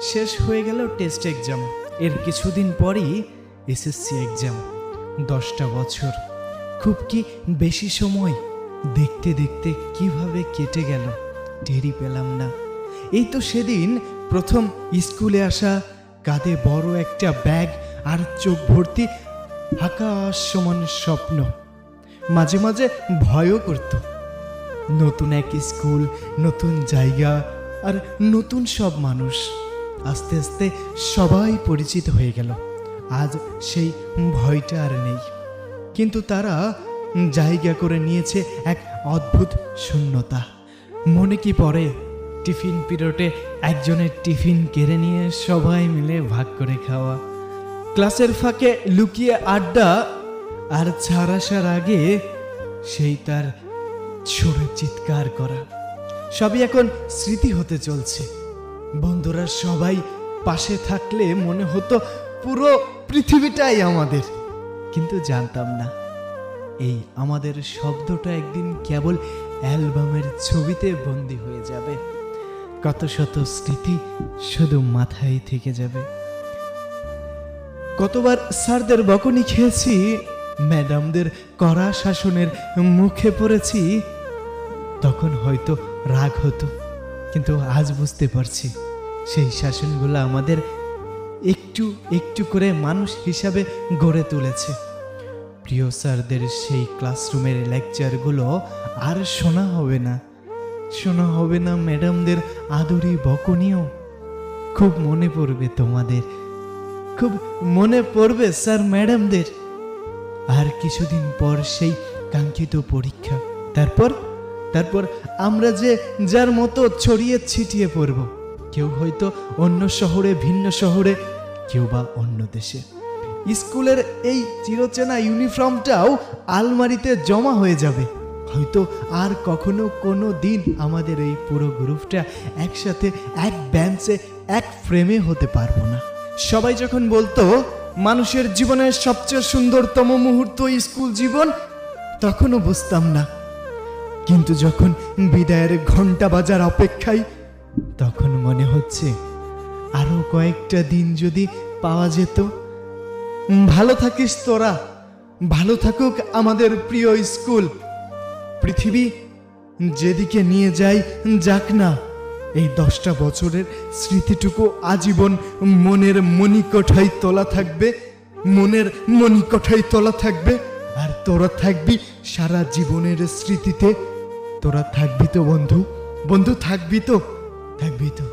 শেষ হয়ে গেল টেস্ট এক্সাম। এর কিছুদিন পরই এসএসসি এক্সাম। 10টা বছর খুব কি বেশি সময়? দেখতে দেখতে কিভাবে কেটে গেল টেরই পেলাম না। এই তো সেদিন প্রথম স্কুলে আসা, কাঁধে বড় একটা ব্যাগ আর চোখ ভর্তি আকাশ সমান স্বপ্ন। মাঝে মাঝে ভয়ও করত। নতুন এক স্কুল, নতুন জায়গা আর নতুন সব মানুষ। আস্তে আস্তে সবাই পরিচিত হয়ে গেল। আজ সেই ভয়টা আর নেই, কিন্তু তারা জায়গা করে নিয়েছে এক অদ্ভুত শূন্যতা। মনে কি পড়ে টিফিন পিরিয়ডে একজনের টিফিন কেড়ে নিয়ে সবাই মিলে ভাগ করে খাওয়া, ক্লাসের ফাঁকে লুকিয়ে আড্ডা, আর ছাড় আসার আগে সেই তার ছোড়ে চিৎকার করা। সবই এখন স্মৃতি হতে চলছে। বন্ধুরা সবাই পাশে থাকলে মনে হতো পুরো পৃথিবীটাই আমাদের, কিন্তু জানতাম না এই আমাদের শব্দটা একদিন কেবল অ্যালবামের ছবিতে বন্দী হয়ে যাবে। কত শত স্মৃতি শুধু মাথায় থেকে যাবে। কতবার স্যারদের বকুনি খেয়েছি, ম্যাডামদের কড়া শাসনের মুখে পড়েছি। তখন হয়তো রাগ হতো, কিন্তু আজ বুঝতে পারছি সেই শাসনগুলো আমাদের একটু একটু করে মানুষ হিসাবে গড়ে তুলেছে। প্রিয় স্যারদের সেই ক্লাসরুমের লেকচারগুলো আর শোনা হবে না, শোনা হবে না ম্যাডামদের আদুরি বকুনিও। খুব মনে পড়বে তোমাদের, খুব মনে পড়বে স্যার ম্যাডামদের। আর কিছুদিন পর সেই কাঙ্ক্ষিত পরীক্ষা। তারপর আমরা যে যার মতো ছড়িয়ে ছিটিয়ে পড়ব। কেউ হয়তো অন্য শহরে, ভিন্ন শহরে, কেউ বা অন্য দেশে। স্কুলের এই চিরচেনা ইউনিফর্মটাও আলমারিতে জমা হয়ে যাবে। হয়তো আর কখনো কোনো দিন আমাদের এই পুরো গ্রুপটা একসাথে এক বেঞ্চে, এক ফ্রেমে হতে পারবো না। সবাই যখন বলতো মানুষের জীবনের সবচেয়ে সুন্দরতম মুহূর্ত স্কুল জীবন, তখনও বুঝতাম না। কিন্তু যখন বিদায়ের ঘন্টা বাজার অপেক্ষায়, তখন মনে হচ্ছে আরো কয়েকটা দিন যদি পাওয়া যেত। ভালো থাকিস তোরা, ভালো থাকুক আমাদের প্রিয় স্কুল। পৃথিবী যেদিকে নিয়ে যায় যাক না, এই 10টা বছরের স্মৃতিটুকু আজীবন মনের মণিকোঠায় তোলা থাকবে, মনের মণিকোঠায় তোলা থাকবে। আর তোরা থাকবি সারা জীবনের স্মৃতিতে। তোরা থাকবি তো বন্ধু, বন্ধু থাকবি তো, থাকবি তো।